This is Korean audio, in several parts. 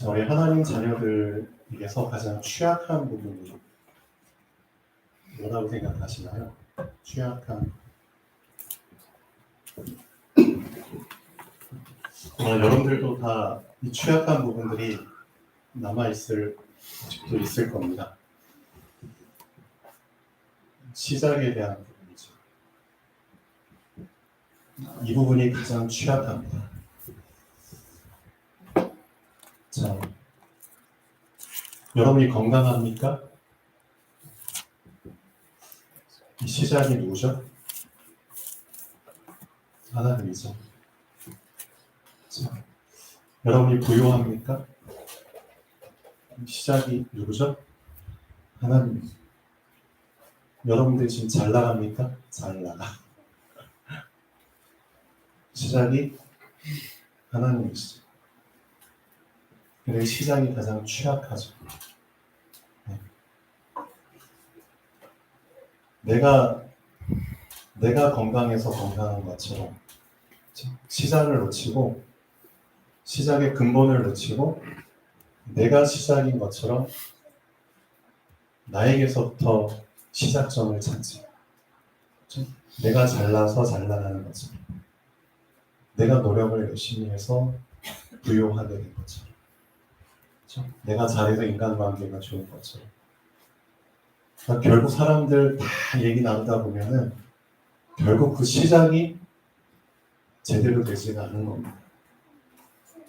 우리 하나님 자녀들에게서 가장 취약한 부분이 뭐라고 생각하시나요? 취약한. 여러분들도 다 이 취약한 부분들이 남아있을 아직도 있을 겁니다. 시작에 대한 부분이죠. 이 부분이 가장 취약합니다. 자, 여러분이 건강합니까? 이 시작이 누구죠? 하나님이죠. 자, 여러분이 부유합니까? 시작이 누구죠? 하나님이죠. 여러분들 지금 잘 나갑니까? 잘 나가. 시작이 하나님이시죠. 그래서 시작이 가장 취약하죠. 내가 건강해서 건강한 것처럼 시작을 놓치고 시작의 근본을 놓치고 내가 시작인 것처럼 나에게서부터 시작점을 찾지. 내가 잘나서 잘 나가는 것처럼 내가 노력을 열심히 해서 부유하게 된 것처럼 내가 잘해서 인간관계가 좋은 것처럼 그러니까 결국 사람들 다 얘기 나누다 보면은 결국 그 시작이 제대로 되지가 않는 겁니다.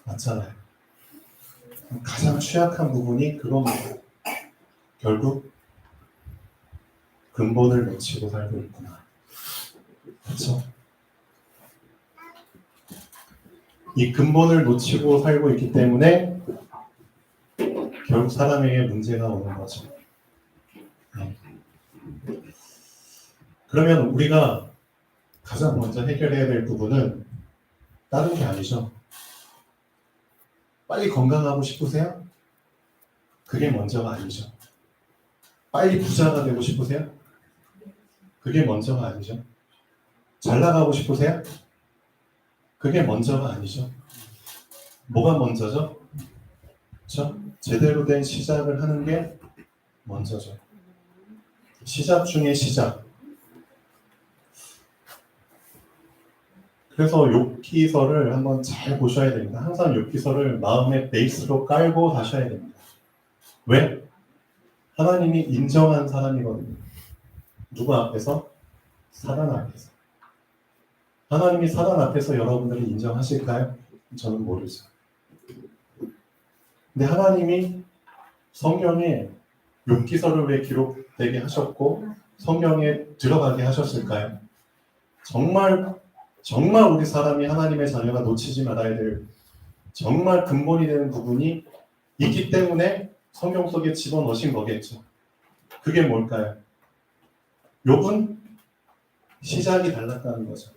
맞잖아요. 가장 취약한 부분이 그겁니다. 결국 근본을 놓치고 살고 있구나. 그렇죠? 이 근본을 놓치고 살고 있기 때문에 결국 사람에게 문제가 오는 거죠. 그러면 우리가 가장 먼저 해결해야 될 부분은 다른 게 아니죠. 빨리 건강하고 싶으세요? 그게 먼저가 아니죠. 빨리 부자가 되고 싶으세요? 그게 먼저가 아니죠. 잘 나가고 싶으세요? 그게 먼저가 아니죠. 뭐가 먼저죠? 그렇죠? 제대로 된 시작을 하는 게 먼저죠. 시작 중에 시작. 그래서 욥기서를 한번 잘 보셔야 됩니다. 항상 욥기서를 마음의 베이스로 깔고 가셔야 됩니다. 왜? 하나님이 인정한 사람이거든요. 누구 앞에서? 사단 앞에서. 하나님이 사단 앞에서 여러분들을 인정하실까요? 저는 모르죠. 근데 하나님이 성경에 욥기서를 왜 기록되게 하셨고 성경에 들어가게 하셨을까요? 정말 우리 사람이 하나님의 자녀가 놓치지 말아야 될 정말 근본이 되는 부분이 있기 때문에 성경 속에 집어넣으신 거겠죠. 그게 뭘까요? 욥은 시작이 달랐다는 거죠.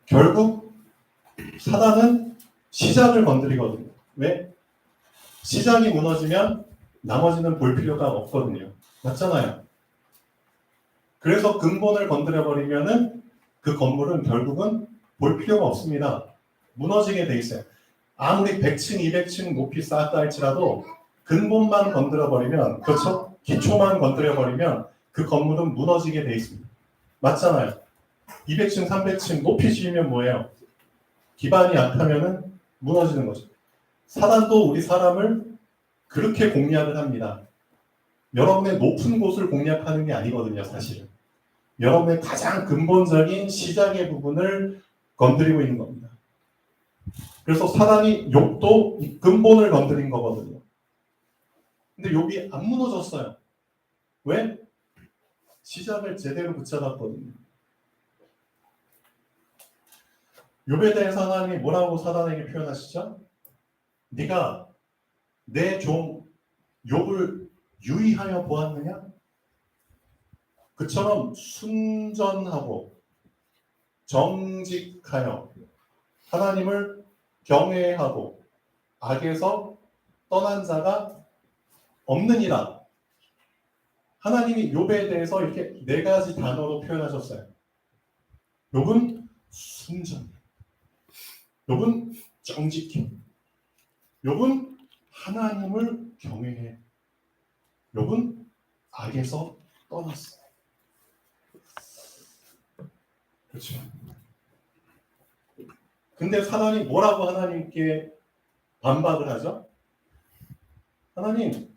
결국 사단은 시작을 건드리거든요. 왜? 시작이 무너지면 나머지는 볼 필요가 없거든요. 맞잖아요. 그래서 근본을 건드려버리면은 그 건물은 결국은 볼 필요가 없습니다. 무너지게 돼 있어요. 아무리 100층, 200층 높이 쌓았다 할지라도 근본만 건드려버리면, 그렇죠? 기초만 건드려버리면 그 건물은 무너지게 돼 있습니다. 맞잖아요. 200층, 300층 높이 지으면 뭐예요? 기반이 약하면은 무너지는 거죠. 사단도 우리 사람을 그렇게 공략을 합니다. 여러분의 높은 곳을 공략하는 게 아니거든요, 사실은. 여러분의 가장 근본적인 시작의 부분을 건드리고 있는 겁니다. 그래서 사단이 욥도 이 근본을 건드린 거거든요. 근데 욥이 안 무너졌어요. 왜? 시작을 제대로 붙잡았거든요. 욥에 대해서 하나님이 뭐라고 사단에게 표현하시죠? 네가 내 종 욥을 유의하여 보았느냐? 그처럼 순전하고 정직하여 하나님을 경외하고 악에서 떠난 자가 없느니라. 하나님이 욥에 대해서 이렇게 4가지 단어로 표현하셨어요. 욥은 순전, 욥은 정직해, 욥은 하나님을 경외해. 욥은 악에서 떠났어요. 그렇죠. 근데 사단이 뭐라고 하나님께 반박을 하죠? 하나님,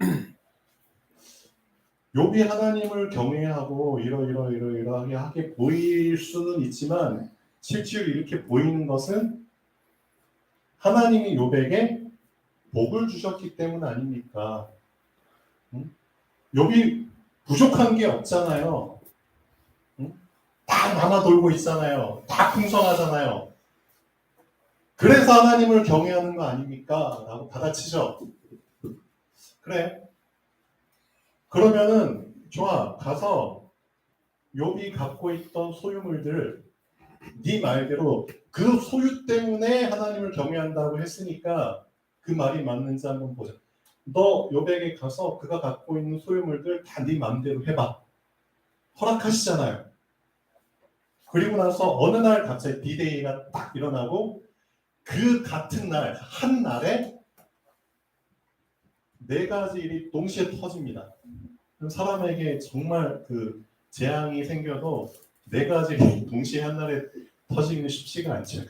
욥이 하나님을 경외하고 이러하게 보일 수는 있지만 실제로 이렇게 보이는 것은 하나님이 욥에게 복을 주셨기 때문 아닙니까? 욥이 부족한 게 없잖아요. 다 남아 돌고 있잖아요. 다 풍성하잖아요. 그래서 하나님을 경외하는 거 아닙니까? 라고 받아치죠. 그래. 그러면은 좋아. 가서 욥이 갖고 있던 소유물들 네 말대로 그 소유 때문에 하나님을 경외한다고 했으니까 그 말이 맞는지 한번 보자. 너 욥에게 가서 그가 갖고 있는 소유물들 다 네 마음대로 해봐. 허락하시잖아요. 그리고 나서 어느 날 갑자기 D-Day가 딱 일어나고 그 같은 날, 한 날에 네 가지 일이 동시에 터집니다. 사람에게 정말 그 재앙이 생겨도 네 가지 일이 동시에 한 날에 터지기는 쉽지가 않죠.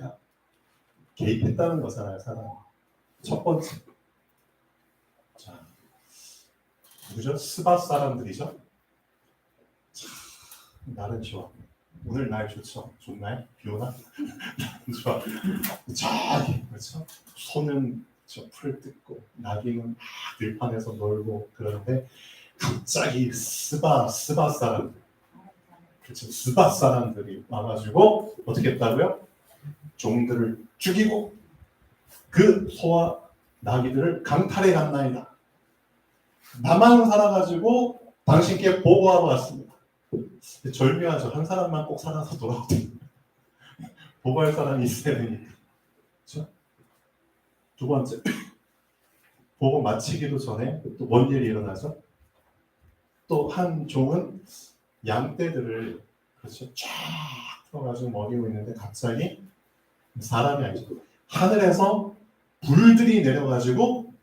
개입했다는 거잖아요, 사람. 첫 번째. 자, 누구죠? 스바 사람들이죠? 참, 날은 좋아. 오늘 날 좋죠? 좋나요? 비 오나? 좋아. 저기, 그렇죠? 소는 저 풀을 뜯고, 나귀는 막 들판에서 놀고, 그러는데, 갑자기 스바 사람들. 그렇죠? 스바 사람들이 와가지고, 어떻게 했다고요? 종들을 죽이고, 그 소와 나귀들을 강탈해 갔나이다. 나만 살아가지고 당신께 보고하러 왔습니다. 절묘하죠. 한 사람만 꼭 살아서 돌아오더니 보고할 사람이 있어야 되니까. 그렇죠? 두 번째, 보고 마치기도 전에 또 뭔 일이 일어나죠? 또 한 종은 양떼들을 그렇죠? 쫙 풀어가지고 먹이고 있는데 갑자기 사람이 아니죠. 하늘에서 불들이 내려가지고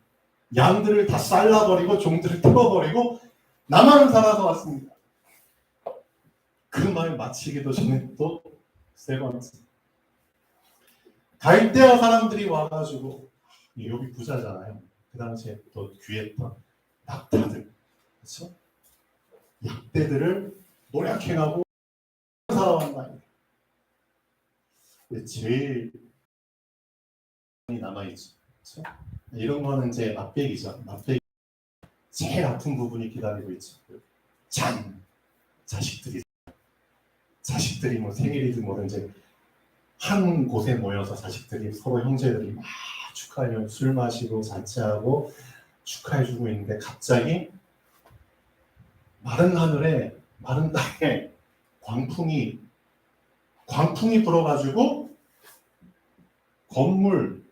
양들을 다 잘라버리고 종들을 태워버리고 나만 살아서 왔습니다. 그 말 마치기도 전에 또 세 번째, 갈대아 사람들이 와가지고 여기 부자잖아요. 그 당시에 또 귀했던 낙타들, 그렇죠? 약대들을 노력해가고 살아왔다. 제일 남아있죠. 그렇죠? 이런 거는 이제 맛배기죠. 맛배기 제일 아픈 부분이 기다리고 있죠. 자식들이 뭐 생일이든 뭐든 이제 한 곳에 모여서 자식들이 서로 형제들이 막 축하하려고 술 마시고 잔치하고 축하해주고 있는데 갑자기 마른 하늘에 마른 땅에 광풍이 불어가지고 건물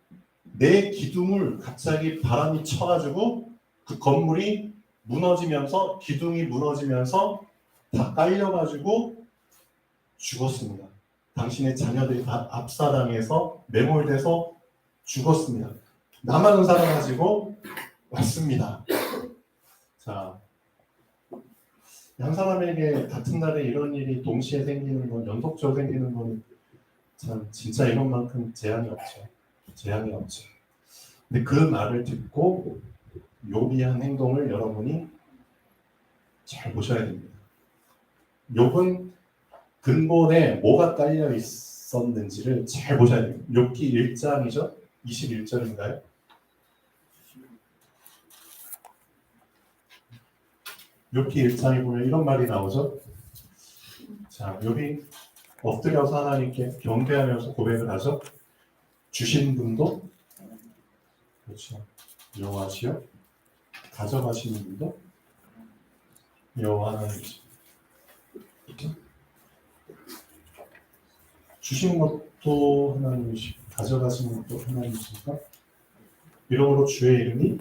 내 기둥을 갑자기 바람이 쳐가지고 그 건물이 무너지면서 기둥이 무너지면서 다 깔려가지고 죽었습니다. 당신의 자녀들이 다 압사당해서 매몰돼서 죽었습니다. 나만 살아가지고 왔습니다. 자, 한 사람에게 같은 날에 이런 일이 동시에 생기는 건, 연속적으로 생기는 건 참 진짜 이것만큼 재앙이 없죠. 재앙이 없죠. 근데 그 말을 듣고 욥이 한 행동을 여러분이 잘 보셔야 됩니다. 욥은 근본에 뭐가 깔려 있었는지를 잘 보셔야 됩니다. 욥기 1장이죠? 21절인가요? 욥기 1장에 보면 이런 말이 나오죠. 자, 욥이 엎드려서 하나님께 경배하면서 고백을 하죠. 주신 분도 그렇죠. 여호와시요. 가져가시는 분도 여호와 하나님이시죠. 그렇죠? 주신 것도 하나님이시고 가져가시는 것도 하나님이시니까 이러므로 주의 이름이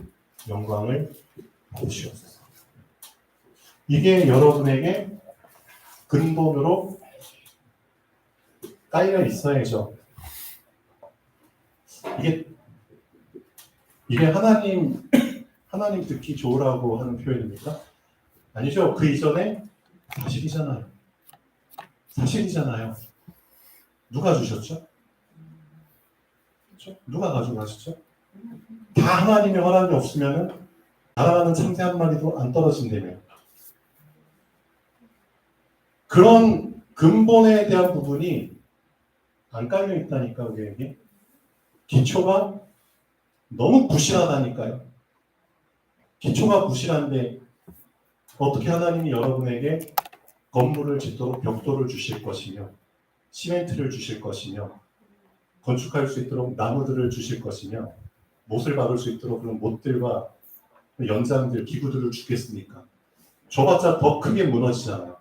영광을 받으시옵소서. 이게 여러분에게 근본으로 깔려 있어야죠. 이게 이게 하나님 듣기 좋으라고 하는 표현입니까? 아니죠. 그 이전에 사실이잖아요. 사실이잖아요. 누가 주셨죠? 그렇죠? 누가 가져가셨죠? 다 하나님의 허락이 없으면 날아가는 참새 한 마리도 안 떨어진다며. 그런 근본에 대한 부분이 안 깔려 있다니까, 우리에게. 기초가 너무 부실하다니까요. 기초가 부실한데 어떻게 하나님이 여러분에게 건물을 짓도록 벽돌을 주실 것이며 시멘트를 주실 것이며 건축할 수 있도록 나무들을 주실 것이며 못을 박을 수 있도록 그런 못들과 연장들, 기구들을 주겠습니까? 줘봤자 더 크게 무너지잖아요.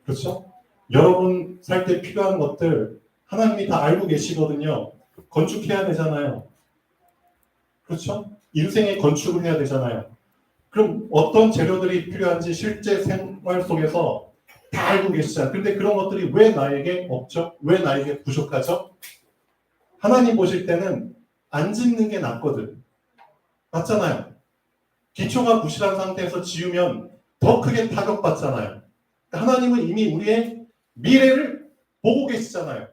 그렇죠? 여러분 살 때 필요한 것들 하나님이 다 알고 계시거든요. 건축해야 되잖아요. 그렇죠? 인생의 건축을 해야 되잖아요. 그럼 어떤 재료들이 필요한지 실제 생활 속에서 다 알고 계시잖아요. 근데 그런 것들이 왜 나에게 없죠? 왜 나에게 부족하죠? 하나님 보실 때는 안 짓는 게 낫거든. 맞잖아요. 기초가 부실한 상태에서 지으면 더 크게 타격받잖아요. 하나님은 이미 우리의 미래를 보고 계시잖아요.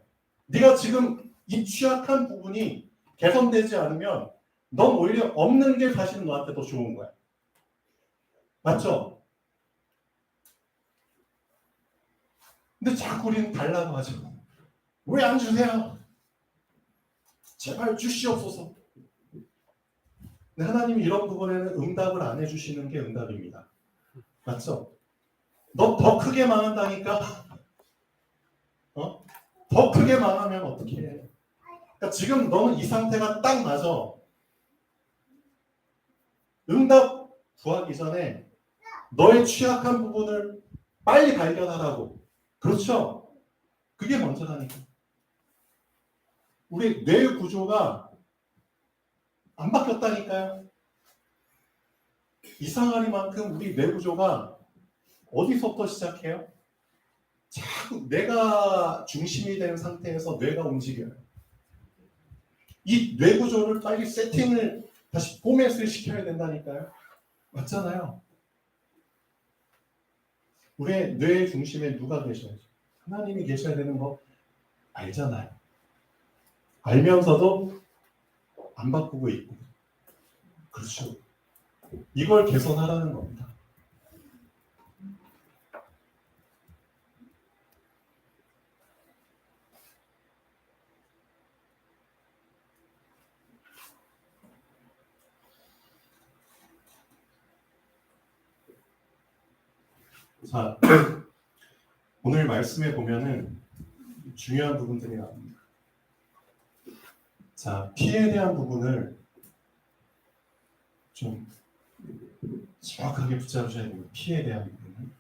네가 지금 이 취약한 부분이 개선되지 않으면 넌 오히려 없는 게 사실은 너한테 더 좋은 거야. 맞죠? 근데 자꾸 우리는 달라고 하죠. 왜 안 주세요? 제발 주시옵소서. 근데 하나님이 이런 부분에는 응답을 안 해주시는 게 응답입니다. 맞죠? 너 더 크게 망한다니까? 더 크게 망하면 어떻게 해? 그러니까 지금 너는 이 상태가 딱 맞아. 응답 구하기 전에 너의 취약한 부분을 빨리 발견하라고. 그렇죠? 그게 먼저라니까. 우리 뇌 구조가 안 바뀌었다니까요. 이상하리만큼 우리 뇌 구조가 어디서부터 시작해요? 자꾸 뇌가 중심이 되는 상태에서 뇌가 움직여요. 이 뇌 구조를 빨리 세팅을 다시 포맷을 시켜야 된다니까요. 맞잖아요. 우리의 뇌 중심에 누가 계셔야죠? 하나님이 계셔야 되는 거 알잖아요. 알면서도 안 바꾸고 있고. 그렇죠. 이걸 개선하라는 겁니다. 자, 오늘 말씀에 보면은 중요한 부분들이 나옵니다. 자, 피에 대한 부분을 좀 정확하게 붙잡으셔야 됩니다. 피에 대한 부분은.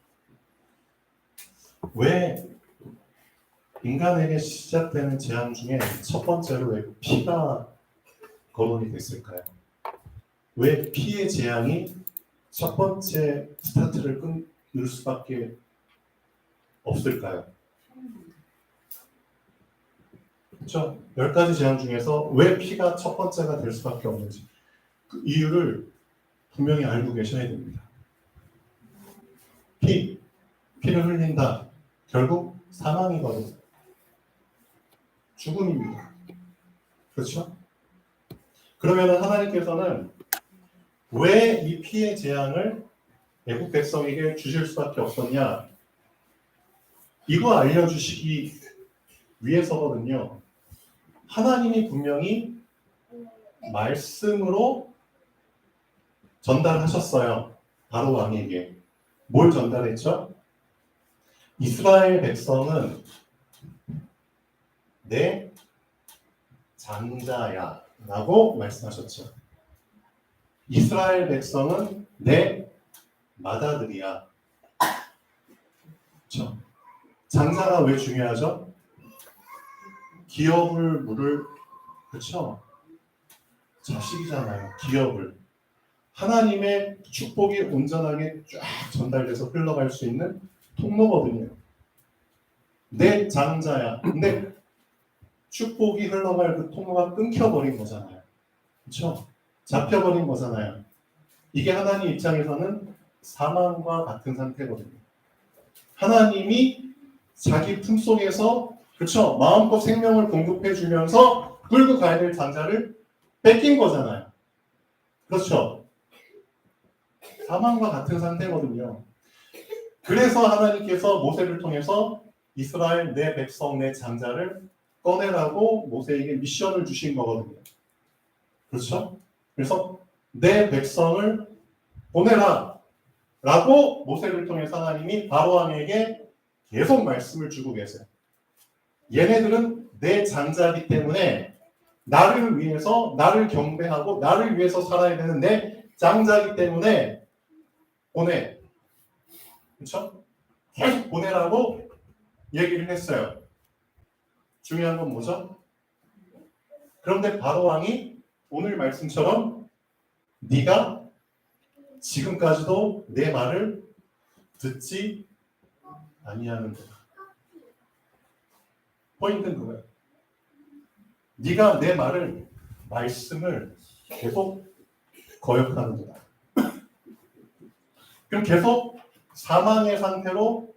왜 인간에게 시작되는 재앙 중에 첫 번째로 왜 피가 거론이 됐을까요? 왜 피의 재앙이 첫 번째 스타트를 끊을 수밖에 없을까요? 그렇죠? 10가지 재앙 중에서 왜 피가 첫 번째가 될 수밖에 없는지 그 이유를 분명히 알고 계셔야 됩니다. 피를 흘린다. 결국 사망이거든요. 죽음입니다. 그렇죠? 그러면 하나님께서는 왜 이 피의 재앙을 애국 백성에게 주실 수밖에 없었냐? 이거 알려주시기 위해서거든요. 하나님이 분명히 말씀으로 전달하셨어요. 바로 왕에게. 뭘 전달했죠? 이스라엘 백성은 내 장자야 라고 말씀하셨죠. 이스라엘 백성은 내 맏아들이야. 그렇죠? 장자가 왜 중요하죠? 기업을 물을, 그렇죠? 자식이잖아요. 기업을. 하나님의 축복이 온전하게 쫙 전달돼서 흘러갈 수 있는 통로거든요. 내 장자야. 근데 축복이 흘러갈 그 통로가 끊겨버린 거잖아요. 그렇죠? 잡혀버린 거잖아요. 이게 하나님 입장에서는 사망과 같은 상태거든요. 하나님이 자기 품속에서 그렇죠 마음껏 생명을 공급해 주면서 끌고 가야 될 장자를 뺏긴 거잖아요. 그렇죠. 사망과 같은 상태거든요. 그래서 하나님께서 모세를 통해서 이스라엘 내 백성 내 장자를 꺼내라고 모세에게 미션을 주신 거거든요. 그렇죠? 그래서 내 백성을 보내라 라고 모세를 통해서 하나님이 바로왕에게 계속 말씀을 주고 계세요. 얘네들은 내 장자이기 때문에 나를 위해서 나를 경배하고 나를 위해서 살아야 되는 내 장자이기 때문에 보내. 그렇죠? 계속 보내라고 얘기를 했어요. 중요한 건 뭐죠? 그런데 바로왕이 오늘 말씀처럼 네가 지금까지도 내 말을 듣지 아니하는 거다. 포인트는 그거예요. 네가 내 말씀을 계속 거역하는 거다. 그럼 계속 사망의 상태로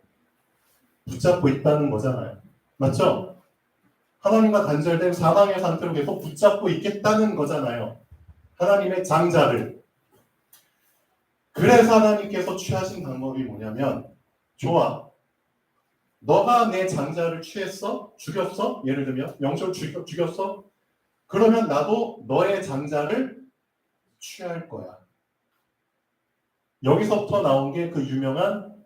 붙잡고 있다는 거잖아요. 맞죠? 하나님과 단절된 사망의 상태로 계속 붙잡고 있겠다는 거잖아요. 하나님의 장자를. 그래서 하나님께서 취하신 방법이 뭐냐면 좋아. 너가 내 장자를 취했어? 죽였어? 예를 들면 영적으로 죽였어? 그러면 나도 너의 장자를 취할 거야. 여기서부터 나온 게 그 유명한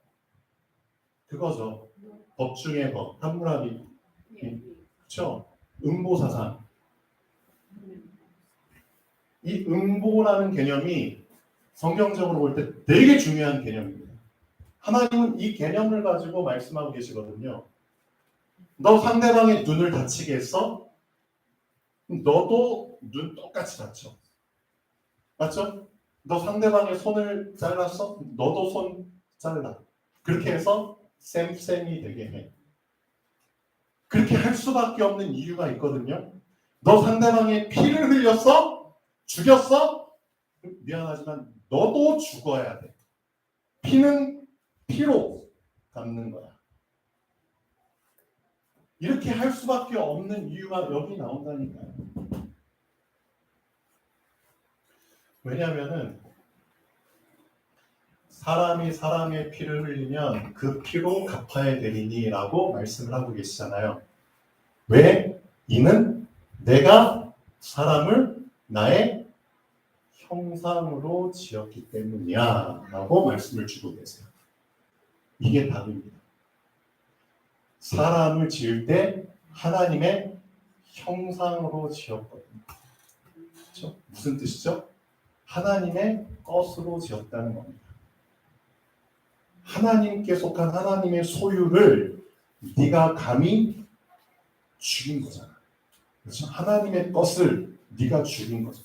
그거죠. 법 중의 법, 함무라비. 그렇죠? 응보사상. 이 응보라는 개념이 성경적으로 볼 때 되게 중요한 개념입니다. 하나님은 이 개념을 가지고 말씀하고 계시거든요. 너 상대방의 눈을 다치게 했어? 너도 눈 똑같이 다쳐. 맞죠? 너 상대방의 손을 잘랐어? 너도 손 잘라. 그렇게 해서 쌤이 되게 해. 그렇게 할 수밖에 없는 이유가 있거든요. 너 상대방의 피를 흘렸어? 죽였어? 미안하지만 너도 죽어야 돼. 피는 피로 갚는 거야. 이렇게 할 수밖에 없는 이유가 여기 나온다니까요. 왜냐하면은 사람이 사람의 피를 흘리면 그 피로 갚아야 되리니라고 말씀을 하고 계시잖아요. 왜? 이는 내가 사람을 나의 형상으로 지었기 때문이야 라고 말씀을 주고 계세요. 이게 답입니다. 사람을 지을 때 하나님의 형상으로 지었거든요. 그렇죠? 무슨 뜻이죠? 하나님의 것으로 지었다는 겁니다. 하나님께 속한 하나님의 소유를 네가 감히 죽인 거잖아. 그렇죠? 하나님의 것을 네가 죽인 거죠.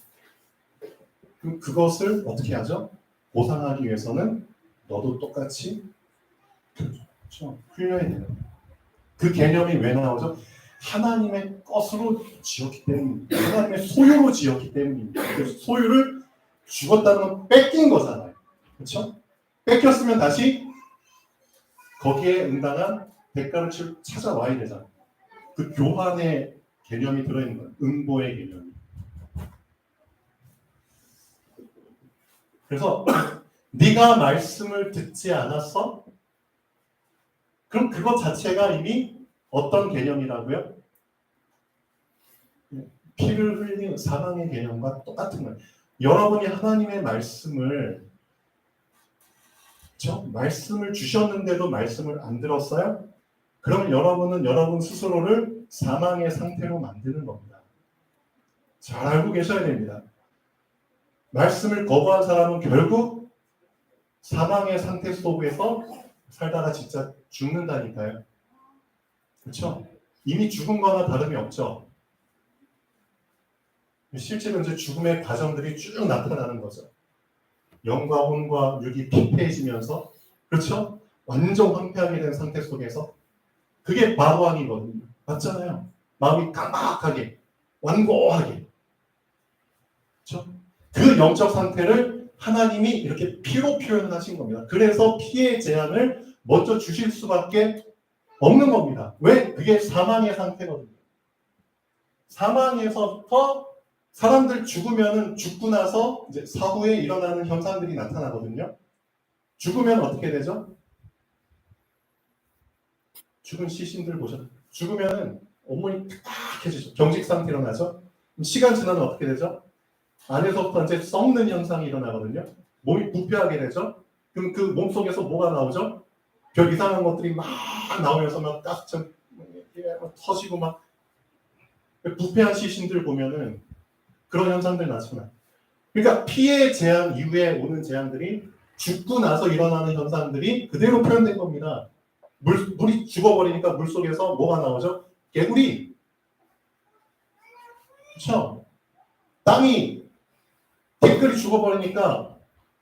그럼 그것을 어떻게 하죠? 보상하기 위해서는 너도 똑같이 그렇죠? 흘려야 되는 거예요. 그 개념이 왜 나오죠? 하나님의 것으로 지었기 때문입니다. 하나님의 소유로 지었기 때문입니다. 그래서 소유를 죽었다는 건 뺏긴 거잖아요. 그렇죠? 뺏겼으면 다시 거기에 응당한 대가를 찾아와야 되잖아요. 그 교환의 개념이 들어있는 거예요. 응보의 개념이. 그래서 네가 말씀을 듣지 않았어? 그럼 그것 자체가 이미 어떤 개념이라고요? 피를 흘린 사망의 개념과 똑같은 거예요. 여러분이 하나님의 말씀을 말씀을 주셨는데도 말씀을 안 들었어요? 그럼 여러분은 여러분 스스로를 사망의 상태로 만드는 겁니다. 잘 알고 계셔야 됩니다. 말씀을 거부한 사람은 결국 사망의 상태 속에서 살다가 진짜 죽는다니까요. 그렇죠? 이미 죽은 거나 다름이 없죠. 실제로 이제 죽음의 과정들이 쭉 나타나는 거죠. 영과 혼과 육이 피폐해지면서, 그렇죠? 완전 황폐하게 된 상태 속에서 그게 바로왕이거든요. 맞잖아요. 마음이 깜박하게, 완고하게. 그렇죠? 그 영적 상태를 하나님이 이렇게 피로 표현을 하신 겁니다. 그래서 피의 재앙을 먼저 주실 수밖에 없는 겁니다. 왜? 그게 사망의 상태거든요. 사망에서부터 사람들 죽으면은 죽고 나서 이제 사후에 일어나는 현상들이 나타나거든요. 죽으면 어떻게 되죠? 죽은 시신들 보셨죠? 죽으면은 온몸이 탁해지죠. 경직 상태로 나죠. 시간 지나면 어떻게 되죠? 안에서부터 이제 썩는 현상이 일어나거든요. 몸이 부패하게 되죠. 그럼 그 몸속에서 뭐가 나오죠? 별 이상한 것들이 막 나오면서 막 가스처럼 터지고 막 부패한 시신들 보면은 그런 현상들 나타나요. 그러니까 피의 재앙 이후에 오는 재앙들이 죽고 나서 일어나는 현상들이 그대로 표현된 겁니다. 물이 죽어버리니까 물 속에서 뭐가 나오죠? 개구리. 그렇죠? 땅이 댓글이 죽어버리니까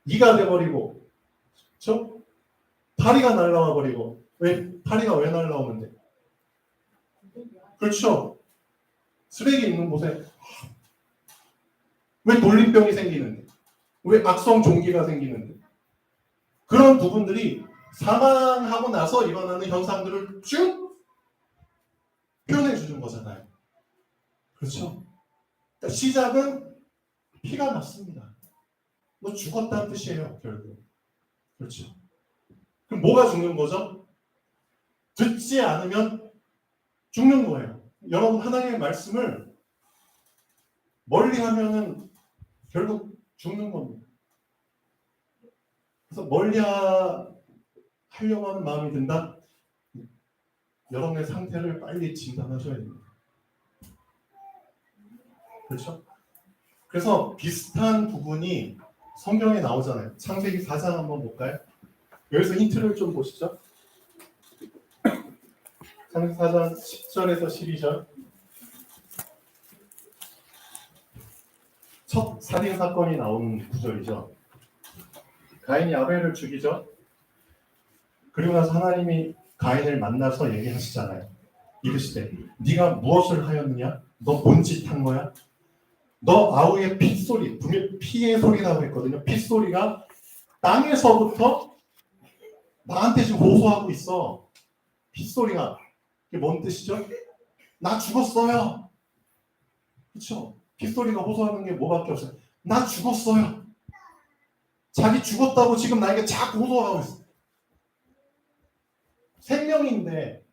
이가 돼버리고, 그렇죠? 파리가 날라와 버리고. 왜 파리가 왜 날라오는데? 그렇죠? 쓰레기 있는 곳에 왜 돌림병이 생기는데? 왜 악성 종기가 생기는데? 그런 부분들이 사망하고 나서 일어나는 현상들을 쭉 표현해 주는 거잖아요. 그렇죠? 그러니까 시작은 피가 났습니다. 너 죽었다는 뜻이에요, 결국. 그렇죠? 그럼 뭐가 죽는 거죠? 듣지 않으면 죽는 거예요. 여러분, 하나님의 말씀을 멀리 하면은 결국 죽는 겁니다. 그래서 멀리 하려고 하는 마음이 든다? 여러분의 상태를 빨리 진단하셔야 됩니다. 그렇죠? 그래서 비슷한 부분이 성경에 나오잖아요. 창세기 4장 한번 볼까요? 여기서 힌트를 좀 보시죠. 창세기 4장 10절에서 12절. 첫 살인 사건이 나오는 구절이죠. 가인이 아벨을 죽이죠. 그리고 나서 하나님이 가인을 만나서 얘기하시잖아요. 이르시되 네가 무엇을 하였느냐? 너 뭔 짓 한 거야? 너 아우의 핏소리, 분명 피의 소리라고 했거든요. 핏소리가 땅에서부터 나한테 지금 호소하고 있어. 핏소리가. 이게 뭔 뜻이죠? 나 죽었어요. 그렇죠? 핏소리가 호소하는 게 뭐밖에 없어요. 나 죽었어요. 자기 죽었다고 지금 나에게 자꾸 호소하고 있어. 생명인데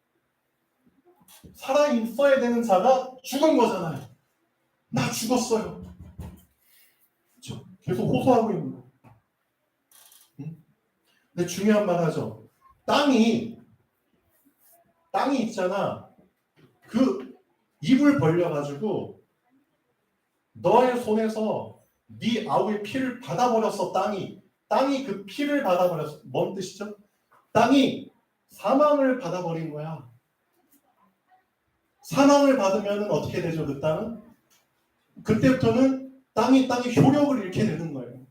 살아있어야 되는 자가 죽은 거잖아요. 나 죽었어요. 그렇죠? 계속 호소하고 있는 거예요. 근데 중요한 말 하죠. 땅이 있잖아. 그 입을 벌려가지고 너의 손에서 네 아우의 피를 받아버렸어. 땅이 그 피를 받아버렸어. 뭔 뜻이죠? 땅이 사망을 받아버린 거야. 사망을 받으면 어떻게 되죠? 그 땅은? 그때부터는 땅이 효력을 잃게 되는 거예요.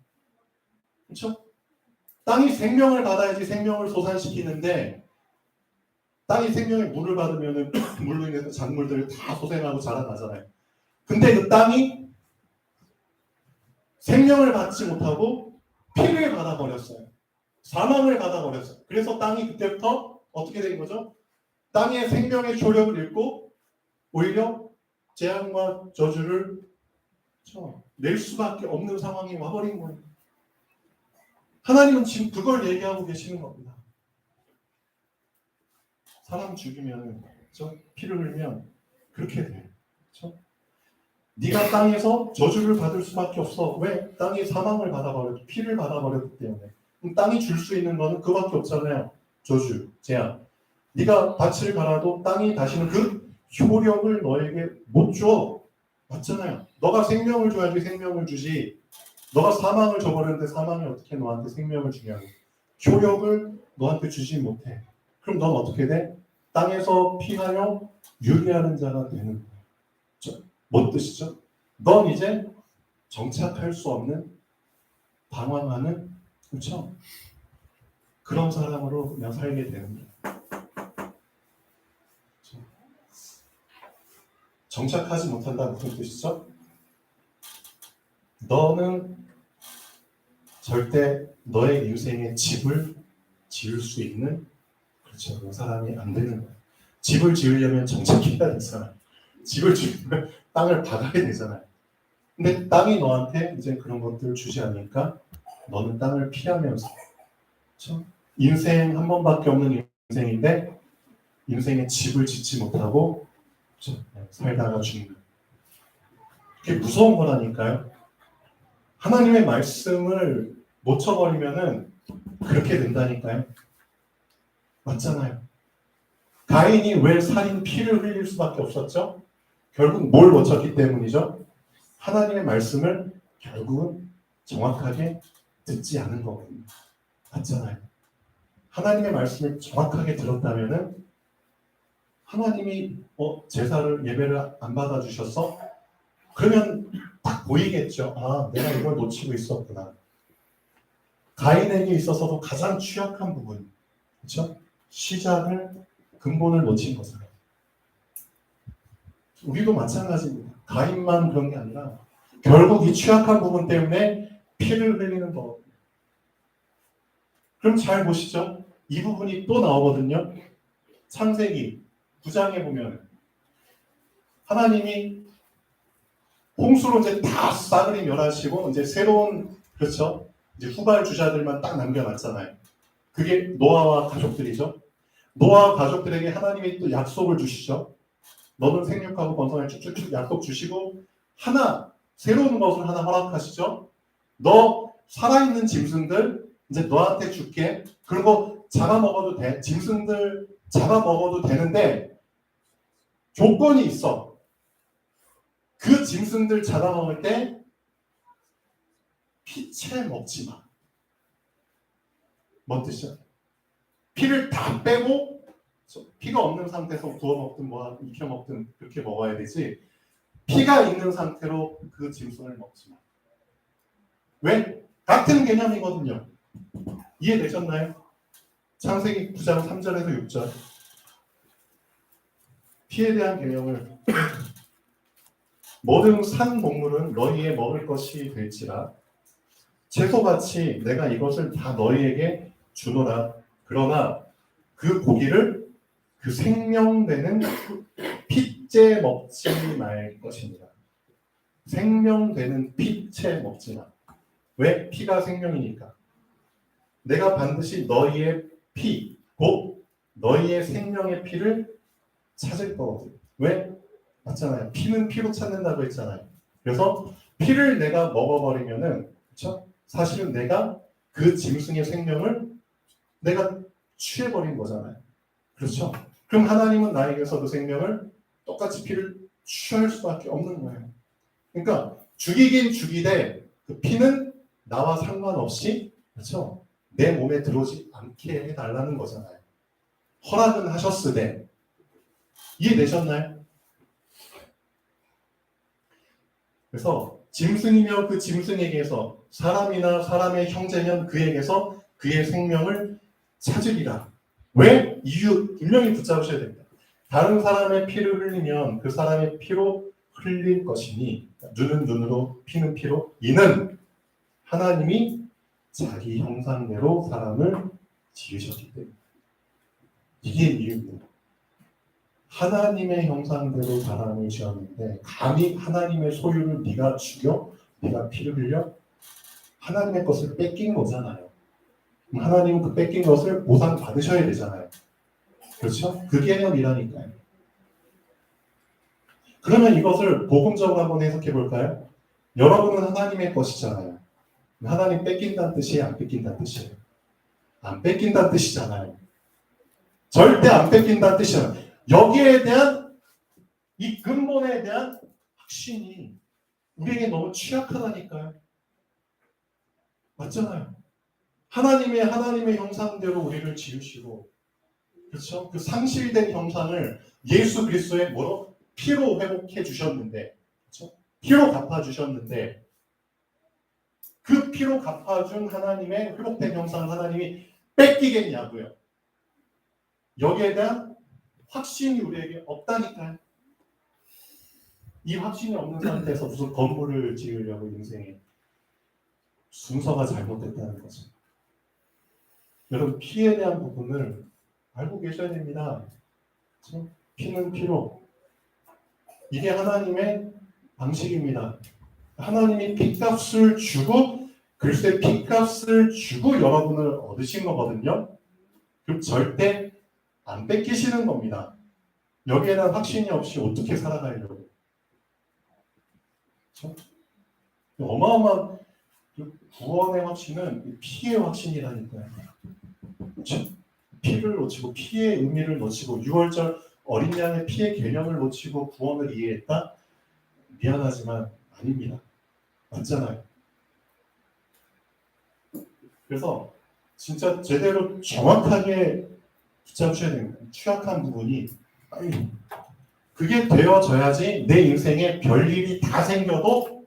그렇죠? 땅이 생명을 받아야지 생명을 솟아시키는데 땅이 생명의 물을 받으면 물로 인해서 작물들을 다 소생하고 자라나잖아요. 근데 그 땅이 생명을 받지 못하고 피를 받아버렸어요. 사망을 받아버렸어요. 그래서 땅이 그때부터 어떻게 된 거죠? 땅의 생명의 효력을 잃고 오히려 재앙과 저주를 낼 수밖에 없는 상황이 와버린 거예요. 하나님은 지금 그걸 얘기하고 계시는 겁니다. 사람 죽이면, 피를 흘리면 그렇게 돼. 그렇죠? 네가 땅에서 저주를 받을 수밖에 없어. 왜? 땅이 사망을 받아버렸고 피를 받아버렸기 때문에. 그럼 땅이 줄 수 있는 거는 그밖에 없잖아요. 저주, 재앙. 네가 밭을 갈아도 땅이 다시는 그 효력을 너에게 못 줘. 맞잖아요. 너가 생명을 줘야지 생명을 주지. 너가 사망을 줘버렸는데 사망이 어떻게 너한테 생명을 주냐고. 효력을 너한테 주지 못해. 그럼 넌 어떻게 돼? 땅에서 피하여 유리하는 자가 되는 거야. 뭔 뜻이죠? 넌 이제 정착할 수 없는 방황하는, 그렇죠? 그런 사람으로 그냥 살게 되는 거야. 그렇죠? 정착하지 못한다 무슨 뜻이죠? 너는 절대 너의 인생에 집을 지을 수 있는 그렇죠. 그 사람이 안 되는 거야. 집을 지으려면 정착해야 되잖아. 집을 지으려면 땅을 받아야 되잖아요. 근데 땅이 너한테 이제 그런 것들을 주지 않으니까 너는 땅을 피하면서 그렇죠? 인생 한 번밖에 없는 인생인데 인생에 집을 짓지 못하고 그렇죠? 살다가 죽는 그게 무서운 거라니까요. 하나님의 말씀을 놓쳐버리면은 그렇게 된다니까요. 맞잖아요. 가인이 왜 살인 피를 흘릴 수밖에 없었죠? 결국 뭘 놓쳤기 때문이죠? 하나님의 말씀을 결국은 정확하게 듣지 않은 거거든요. 맞잖아요. 하나님의 말씀을 정확하게 들었다면은 하나님이 제사를 예배를 안 받아주셨어? 그러면 딱 보이겠죠. 아, 내가 이걸 놓치고 있었구나. 가인에게 있어서도 가장 취약한 부분, 그렇죠? 시작을 근본을 놓친 거잖아요. 우리도 마찬가지입니다. 가인만 그런 게 아니라 결국 이 취약한 부분 때문에 피를 흘리는 거거든요. 그럼 잘 보시죠. 이 부분이 또 나오거든요. 창세기 9장에 보면 하나님이 홍수로 이제 다 싸그리 멸하시고 이제 새로운 그렇죠. 이제 후발 주자들만 딱 남겨놨잖아요. 그게 노아와 가족들이죠. 노아와 가족들에게 하나님이 또 약속을 주시죠. 너는 생육하고 번성할 쭉쭉쭉 약속 주시고 하나 새로운 것을 하나 허락하시죠. 너 살아있는 짐승들 이제 너한테 줄게. 그리고 잡아먹어도 돼. 짐승들 잡아먹어도 되는데 조건이 있어. 그 짐승들 잡아먹을 때 피채 먹지 마. 뭔 뜻이야? 피를 다 빼고 피가 없는 상태에서 구워 먹든 뭐 익혀 먹든 그렇게 먹어야 되지. 피가 있는 상태로 그 짐승을 먹지 마. 왜? 같은 개념이거든요. 이해되셨나요? 창세기 9장 3절에서 6절. 피에 대한 개념을 모든 산 동물은 너희의 먹을 것이 될지라 채소같이 내가 이것을 다 너희에게 주노라. 그러나 그 고기를 그 생명되는 피째 먹지 말 것이니라. 생명되는 피째 먹지 마. 왜? 피가 생명이니까. 내가 반드시 너희의 피, 곧 너희의 생명의 피를 찾을 거거든. 왜? 맞잖아요. 피는 피로 찾는다고 했잖아요. 그래서 피를 내가 먹어버리면은, 그렇죠? 사실은 내가 그 짐승의 생명을 내가 취해버린 거잖아요. 그렇죠? 그럼 하나님은 나에게서도 생명을 똑같이 피를 취할 수밖에 없는 거예요. 그러니까 죽이긴 죽이되 그 피는 나와 상관없이 그렇죠? 내 몸에 들어오지 않게 해달라는 거잖아요. 허락은 하셨으되 이해되셨나요? 그래서 짐승이며 그 짐승에게서 사람이나 사람의 형제면 그에게서 그의 생명을 찾으리라. 왜? 이유 분명히 붙잡으셔야 됩니다. 다른 사람의 피를 흘리면 그 사람의 피로 흘릴 것이니 눈은 눈으로 피는 피로 이는 하나님이 자기 형상대로 사람을 지으셨기 때문에 이게 이유입니다. 하나님의 형상대로 사람을 지었는데 감히 하나님의 소유를 네가 죽여? 네가 피를 흘려? 하나님의 것을 뺏긴 거잖아요. 하나님은 그 뺏긴 것을 보상 받으셔야 되잖아요. 그렇죠? 그 개념이라니까요. 그러면 이것을 복음적으로 한번 해석해 볼까요? 여러분은 하나님의 것이잖아요. 하나님 뺏긴다는 뜻이에요? 안 뺏긴다는 뜻이에요? 안 뺏긴다는 뜻이잖아요. 절대 안 뺏긴다는 뜻이잖아요. 여기에 대한 이 근본에 대한 확신이 우리에게 너무 취약하다니까요. 맞잖아요. 하나님의 형상대로 우리를 지으시고, 그렇죠? 그 상실된 형상을 예수 그리스도의 뭐로? 피로 회복해 주셨는데, 그렇죠? 피로 갚아 주셨는데, 그 피로 갚아준 하나님의 회복된 형상을 하나님이 뺏기겠냐고요. 여기에 대한 확신이 우리에게 없다니까요. 이 확신이 없는 상태에서 무슨 건물을 지으려고 인생에 순서가 잘못됐다는 거죠. 여러분, 피에 대한 부분을 알고 계셔야 됩니다. 그렇죠? 피는 피로. 이게 하나님의 방식입니다. 하나님이 피값을 주고, 글쎄 피값을 주고 여러분을 얻으신 거거든요. 그럼 절대 안 뺏기시는 겁니다. 여기에 대한 확신이 없이 어떻게 살아가려고. 그렇죠? 어마어마한 구원의 확신은 피의 확신이라니까요. 그렇죠? 피를 놓치고 피의 의미를 놓치고 6월절 어린 양의 피의 개념을 놓치고 구원을 이해했다? 미안하지만 아닙니다. 맞잖아요. 그래서 진짜 제대로 정확하게 붙잡으셔야 됩니다. 취약한 부분이 빨리 그게 되어져야지 내 인생에 별일이 다 생겨도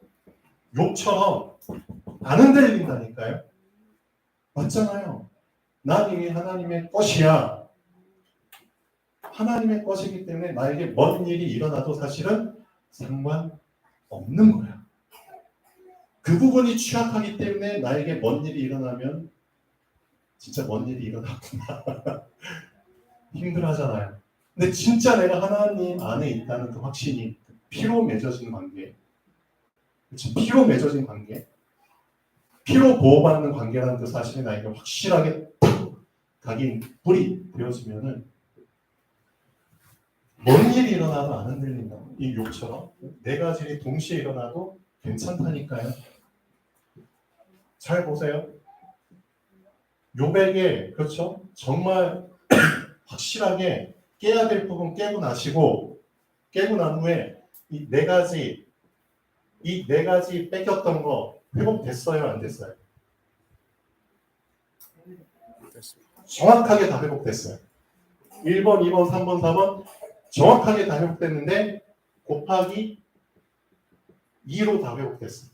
욕처럼 안 흔들린다니까요. 맞잖아요. 난 이미 하나님의 것이야. 하나님의 것이기 때문에 나에게 뭔 일이 일어나도 사실은 상관없는 거야. 그 부분이 취약하기 때문에 나에게 뭔 일이 일어나면 진짜 뭔 일이 일어났구나. 힘들어하잖아요. 근데 진짜 내가 하나님 안에 있다는 그 확신이 피로 맺어진 관계, 그치? 피로 맺어진 관계, 피로 보호받는 관계라는 그 사실이 나에게 확실하게 각인 뿌리 되어지면은 뭔 일이 일어나도 안 흔들린다. 이 욕처럼 네 가지 일이 동시에 일어나도 괜찮다니까요. 잘 보세요. 욥에게 그렇죠? 정말 확실하게 깨야 될 부분 깨고 나시고 깨고 난 후에 이 네 가지 뺏겼던 거 회복됐어요, 안 됐어요? 정확하게 다 회복됐어요. 1번, 2번, 3번, 4번 정확하게 다 회복됐는데 곱하기 2로 다 회복됐어요.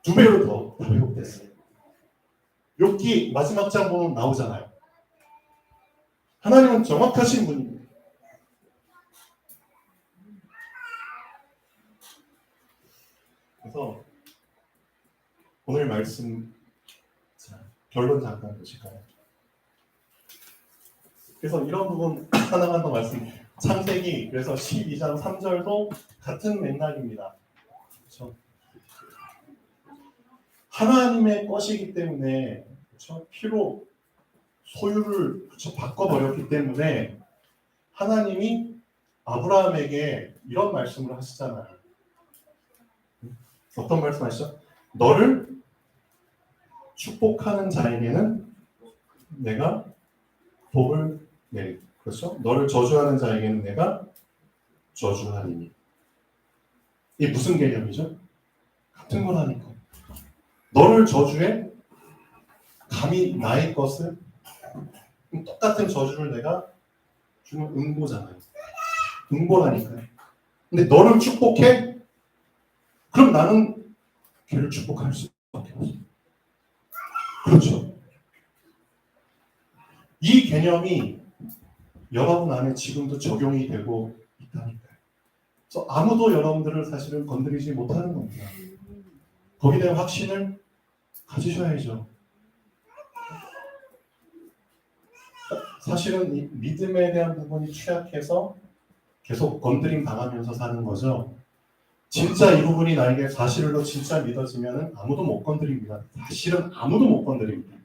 2배로 더 다 회복됐어요. 욥기 마지막 장 보면 나오잖아요. 하나님은 정확하신 분입니다. 그래서 오늘 말씀 결론 잠깐 보실까요? 그래서 이런 부분 하나만 더 말씀. 창세기 그래서 12장 3절도 같은 맥락입니다. 그렇죠? 하나님의 것이기 때문에 그렇죠? 피로 소유를 그렇죠? 바꿔버렸기 때문에 하나님이 아브라함에게 이런 말씀을 하시잖아요. 어떤 말씀 하시죠? 너를 축복하는 자에게는 내가 복을 내리. 그렇죠? 너를 저주하는 자에게는 내가 저주하리니. 이게 무슨 개념이죠? 같은 거라니까. 너를 저주해? 감히 나의 것을? 똑같은 저주를 내가 주는 응보잖아요. 응보라니까요. 근데 너를 축복해? 그럼 나는 걔를 축복할 수밖에 없어. 그렇죠. 이 개념이 여러분 안에 지금도 적용이 되고 있다니까요. 그래서 아무도 여러분들을 사실은 건드리지 못하는 겁니다. 거기에 대한 확신을 가지셔야죠. 사실은 이 믿음에 대한 부분이 취약해서 계속 건드림 당하면서 사는 거죠. 진짜 이 부분이 나에게 사실로 진짜 믿어지면 아무도 못 건드립니다. 사실은 아무도 못 건드립니다.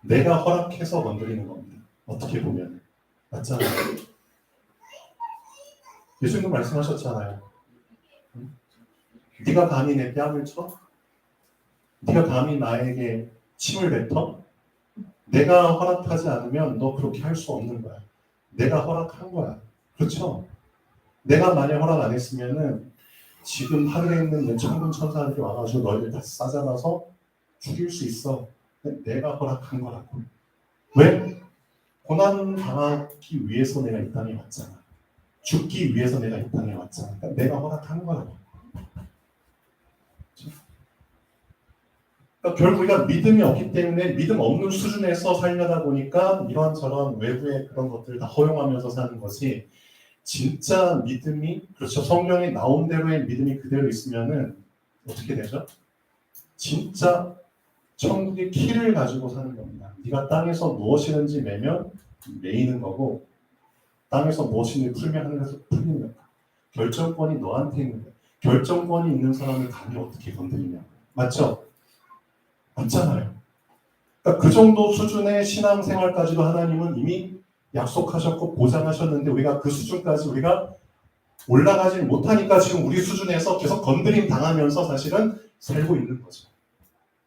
내가 허락해서 건드리는 겁니다. 어떻게 보면. 맞잖아요. 예수님도 말씀하셨잖아요. 네가 감히 내 뺨을 쳐? 네가 감히 나에게 침을 뱉어? 내가 허락하지 않으면 너 그렇게 할 수 없는 거야. 내가 허락한 거야. 그렇죠? 내가 만약 허락 안 했으면은 지금 하늘에 있는 내 천군 천사들이 와가지고 너희들 다 싸잡아서 죽일 수 있어. 내가 허락한 거라고. 왜? 고난 당하기 위해서 내가 이 땅에 왔잖아. 죽기 위해서 내가 이 땅에 왔잖아. 그러니까 내가 허락한 거라고. 그러니까 결국 우리가 믿음이 없기 때문에 믿음 없는 수준에서 살려다 보니까 이런저런 외부의 그런 것들을 다 허용하면서 사는 것이 진짜 믿음이 그렇죠. 성경에 나온 대로의 믿음이 그대로 있으면은 어떻게 되죠? 진짜 천국의 키를 가지고 사는 겁니다. 네가 땅에서 무엇이든지 매면 매이는 거고 땅에서 무엇이든지 풀면 하늘에서 풀리는 거야. 결정권이 너한테 있는 거야. 결정권이 있는 사람을 감히 어떻게 건드리냐. 맞죠? 맞잖아요. 그러니까 그 정도 수준의 신앙생활까지도 하나님은 이미 약속하셨고 보장하셨는데 우리가 그 수준까지 우리가 올라가지 못하니까 지금 우리 수준에서 계속 건드림 당하면서 사실은 살고 있는 거죠.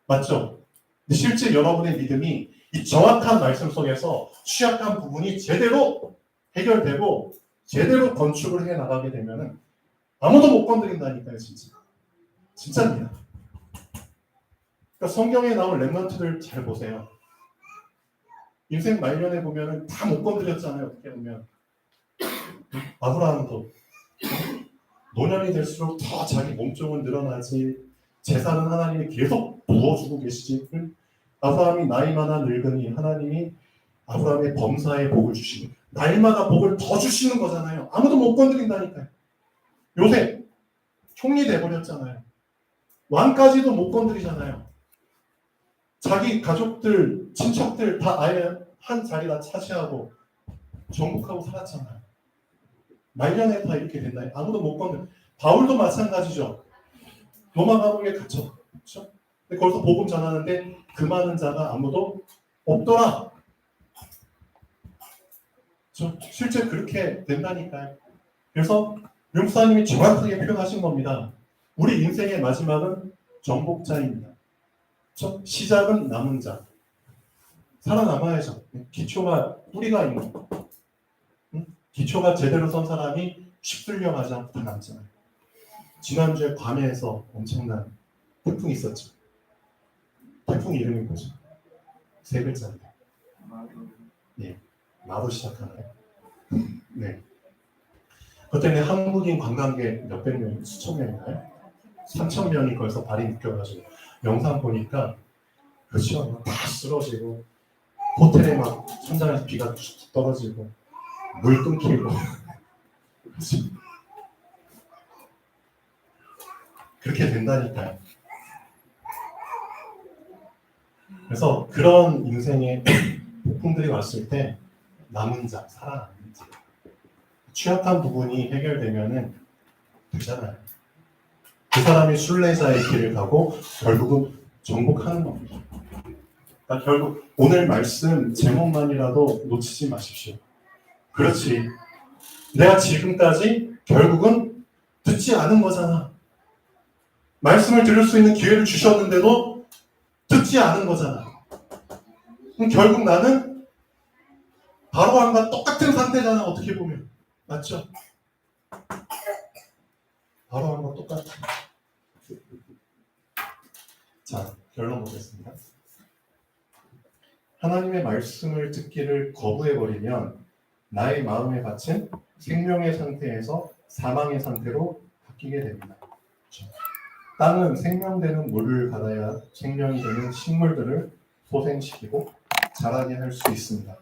맞죠? 근데 실제 여러분의 믿음이 이 정확한 말씀 속에서 취약한 부분이 제대로 해결되고 제대로 건축을 해 나가게 되면은 아무도 못 건드린다니까요, 진짜. 진짜입니다. 그러니까 성경에 나온 렘넌트들 잘 보세요. 인생 말년에 보면은 다 못 건드렸잖아요, 어떻게 보면. 아브라함도 노년이 될수록 더 자기 몸종은 늘어나지 재산은 하나님이 계속 부어주고 계시지. 아브라함이 나이 많아 늙으니 하나님이 아브라함의 범사에 복을 주시고 날마다 복을 더 주시는 거잖아요. 아무도 못 건드린다니까요. 요새 총리 돼버렸잖아요. 왕까지도 못 건드리잖아요. 자기 가족들, 친척들 다 아예 한 자리 다 차지하고 정복하고 살았잖아요. 말년에 다 이렇게 된다. 아무도 못 건드. 바울도 마찬가지죠. 로마 감옥에 갇혀. 그렇죠? 근데 거기서 복음 전하는데 그 많은 자가 아무도 없더라. 실제 그렇게 된다니까요. 그래서 룡사님이 정확하게 표현하신 겁니다. 우리 인생의 마지막은 정복자입니다. 시작은 남은 자. 살아남아야죠. 기초가 뿌리가 있는 거. 기초가 제대로 선 사람이 휩쓸려 가지 않고 다 남잖아요. 지난주에 괌에서 엄청난 태풍이 있었죠. 태풍 이름이 뭐죠? 세 글자인데. 네, 마로 시작하나요? 네. 그것 때문에 한국인 관광객 몇백 명, 수천 명인가요? 3천 명이 거기서 발이 묶여가지고 영상 보니까 그렇죠. 다 쓰러지고 호텔에 막 천장에서 비가 쭉 떨어지고 물 끊기고 그렇게 된다니까요. 그래서 그런 인생의 폭풍들이 왔을 때 남은 자, 살아남는 자, 취약한 부분이 해결되면은 되잖아요. 그 사람이 순례자의 길을 가고 결국은 정복하는 겁니다. 그러니까 결국 오늘 말씀 제목만이라도 놓치지 마십시오. 그렇지. 내가 지금까지 결국은 듣지 않은 거잖아. 말씀을 들을 수 있는 기회를 주셨는데도 듣지 않은 거잖아. 그럼 결국 나는 바로함과 똑같은 상태잖아, 어떻게 보면. 맞죠? 바로함과 똑같아. 자, 결론 보겠습니다. 하나님의 말씀을 듣기를 거부해버리면 나의 마음의 밭은 생명의 상태에서 사망의 상태로 바뀌게 됩니다. 그렇죠? 땅은 생명되는 물을 받아야 생명이 되는 식물들을 소생시키고 자라게 할 수 있습니다.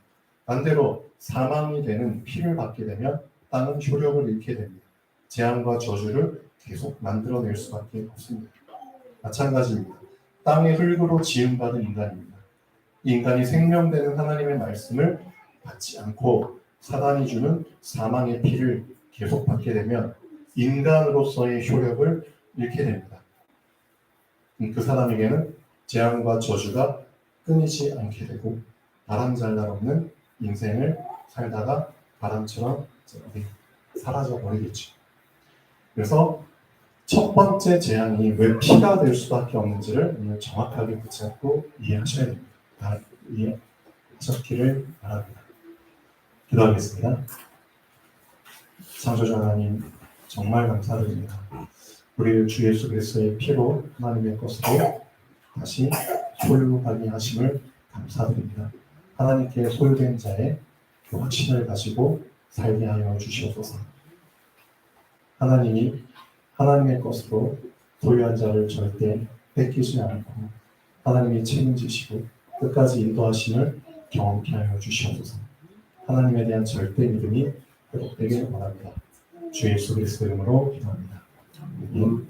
반대로 사망이 되는 피를 받게 되면 땅은 효력을 잃게 됩니다. 재앙과 저주를 계속 만들어낼 수밖에 없습니다. 마찬가지입니다. 땅의 흙으로 지음받은 인간입니다. 이 인간이 생명되는 하나님의 말씀을 받지 않고 사단이 주는 사망의 피를 계속 받게 되면 인간으로서의 효력을 잃게 됩니다. 그 사람에게는 재앙과 저주가 끊이지 않게 되고 바람잘 없는 인생을 살다가 바람처럼 사라져 버리겠죠. 그래서 첫 번째 재앙이 왜 피가 될 수밖에 없는지를 오늘 정확하게 붙잡고 이해하셔야 됩니다. 이해하셨기를 바랍니다. 기도하겠습니다. 창조주 하나님 정말 감사드립니다. 우리를 주 예수 그리스도의 피로 하나님의 것으로 다시 소유하게 하심을 감사드립니다. 하나님께 소유된 자의 그 확신을 가지고 살게 하여 주시옵소서. 하나님이 하나님의 것으로 소유한 자를 절대 뺏기지 않고 하나님이 책임지시고 끝까지 인도하심을 경험케 하여 주시옵소서. 하나님에 대한 절대 믿음이 회복되길 바랍니다. 주 예수 그리스도 이름으로 기도합니다. 아멘.